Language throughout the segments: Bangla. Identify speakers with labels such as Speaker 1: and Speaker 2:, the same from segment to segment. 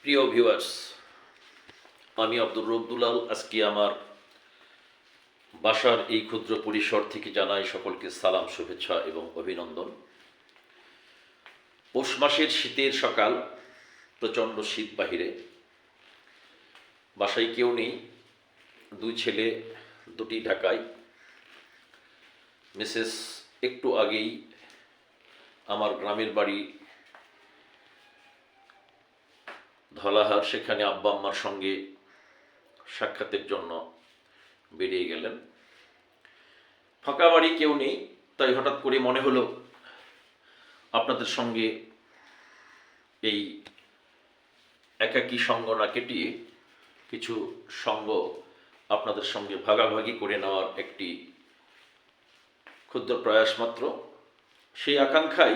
Speaker 1: প্রিয় ভিউয়ার্স, আমি আব্দুর রব্দুলাল আজকে আমার বাসার এই ক্ষুদ্র পরিসর থেকে জানাই সকলকে সালাম, শুভেচ্ছা এবং অভিনন্দন। পৌষ মাসের শীতের সকাল, প্রচণ্ড শীত বাহিরে, বাসায় কেউ নেই, দুই ছেলে, দুটি ঢাকায়। মিসেস একটু আগেই আমার গ্রামের বাড়ি ধলাহার, সেখানে আব্বা আম্মার সঙ্গে সাক্ষাতের জন্য বেরিয়ে গেলেন। ফাঁকা বাড়ি, কেউ নেই, তাই হঠাৎ করে মনে হলো আপনাদের সঙ্গে এই একাকী সঙ্গ না কেটিয়ে কিছু সঙ্গ আপনাদের সঙ্গে ভাগাভাগি করে নেওয়ার একটি ক্ষুদ্র প্রয়াস মাত্র। সেই আকাঙ্ক্ষাই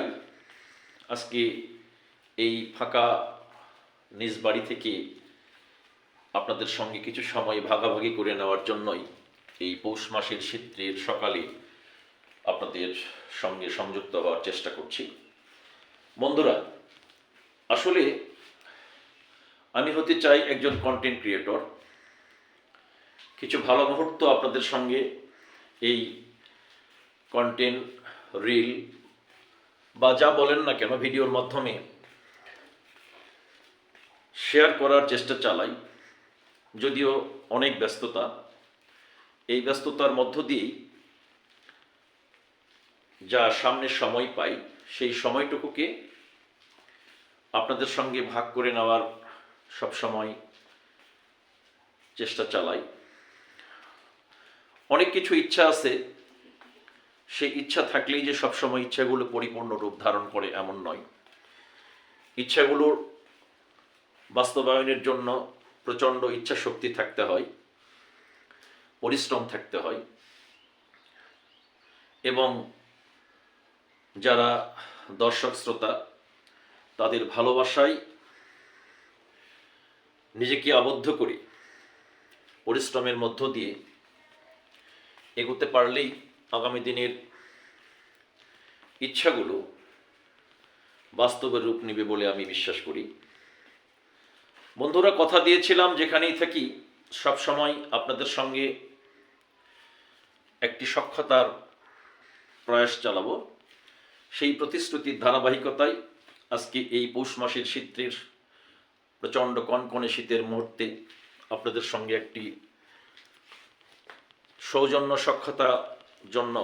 Speaker 1: আজকে এই ফাঁকা নিজ বাড়ি থেকে আপনাদের সঙ্গে কিছু সময় ভাগাভাগি করে নেওয়ার জন্যই এই পৌষ মাসের শীতের সকালে আপনাদের সঙ্গে সংযুক্ত হওয়ার চেষ্টা করছি। বন্ধুরা, আসলে আমি হতে চাই একজন কন্টেন্ট ক্রিয়েটর। কিছু ভালো মুহূর্ত আপনাদের সঙ্গে এই কন্টেন্ট, রিল বা যা বলেন না কেন, ভিডিওর মাধ্যমে শেয়ার করার চেষ্টা চালাই। যদিও অনেক ব্যস্ততা, এই ব্যস্ততার মধ্য দিয়েই যা সামনে সময় পাই, সেই সময়টুকুকে আপনাদের সঙ্গে ভাগ করে নেওয়ার সবসময় চেষ্টা চালাই। অনেক কিছু ইচ্ছা আছে, সেই ইচ্ছা থাকলেই যে সবসময় ইচ্ছাগুলো পরিপূর্ণ রূপ ধারণ করে এমন নয়। ইচ্ছাগুলোর বাস্তবায়নের জন্য প্রচণ্ড ইচ্ছা শক্তি থাকতে হয়, পরিশ্রম থাকতে হয়, এবং যারা দর্শক শ্রোতা তাদের ভালোবাসায় নিজেকে আবদ্ধ করে পরিশ্রমের মধ্য দিয়ে এগোতে পারলেই আগামী দিনের ইচ্ছাগুলো বাস্তবে রূপ নেবে বলে আমি বিশ্বাস করি। বন্ধুরা, কথা দিয়েছিলাম যেখানেই থাকি সব সময় আপনাদের সঙ্গে একটি সখ্যতার প্রয়াস চালাবো। সেই প্রতিশ্রুতির ধারাবাহিকতায় আজকে এই পৌষ মাসের শীতের প্রচণ্ড কনকনে শীতের মুহূর্তে আপনাদের সঙ্গে একটি সৌজন্য সখ্যতার জন্য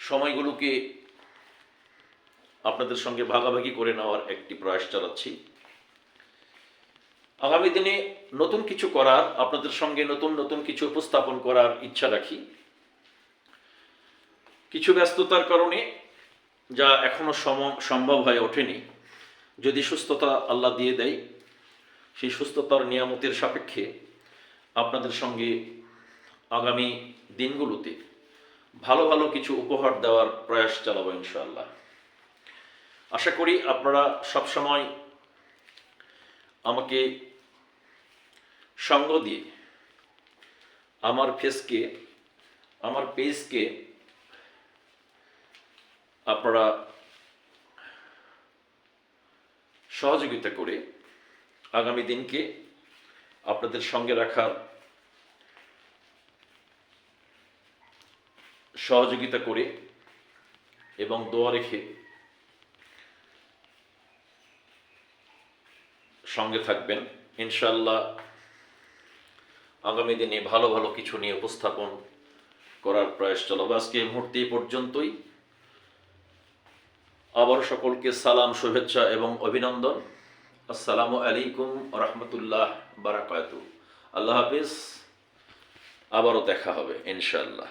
Speaker 1: সময়গুলোকে আপনাদের সঙ্গে ভাগাভাগি করে নেওয়ার একটি প্রয়াস চালাচ্ছি। আগামী দিনে নতুন কিছু করার, আপনাদের সঙ্গে নতুন নতুন কিছু উপস্থাপন করার ইচ্ছা রাখি। কিছু ব্যস্ততার কারণে যা এখনো সম্ভব হয়ে ওঠেনি, যদি সুস্থতা আল্লাহ দিয়ে দেয়, সেই সুস্থতার নিয়ামতের সাপেক্ষে আপনাদের সঙ্গে আগামী দিনগুলোতে ভালো ভালো কিছু উপহার দেওয়ার প্রয়াস চালাবো ইনশাআল্লাহ। আশা করি আপনারা সবসময় আমাকে সঙ্গ দিয়ে আমার পেজকে আপনারা সহযোগিতা করে আগামী দিনকে আপনাদের সঙ্গে রাখার সহযোগিতা করে এবং দোয়া রেখে সঙ্গে থাকবেন। ইনশাআল্লাহ আগামী দিনে ভালো ভালো কিছু নিয়ে উপস্থাপন করার প্রয়াস চালাবো। আজকে এই মুহূর্তে পর্যন্তই। আবার সকলকে সালাম, শুভেচ্ছা এবং অভিনন্দন। আসসালামু আলাইকুম ওয়া রাহমাতুল্লাহ বারাকাতুহু। আল্লাহ হাফিজ। আবারও দেখা হবে ইনশাআল্লাহ।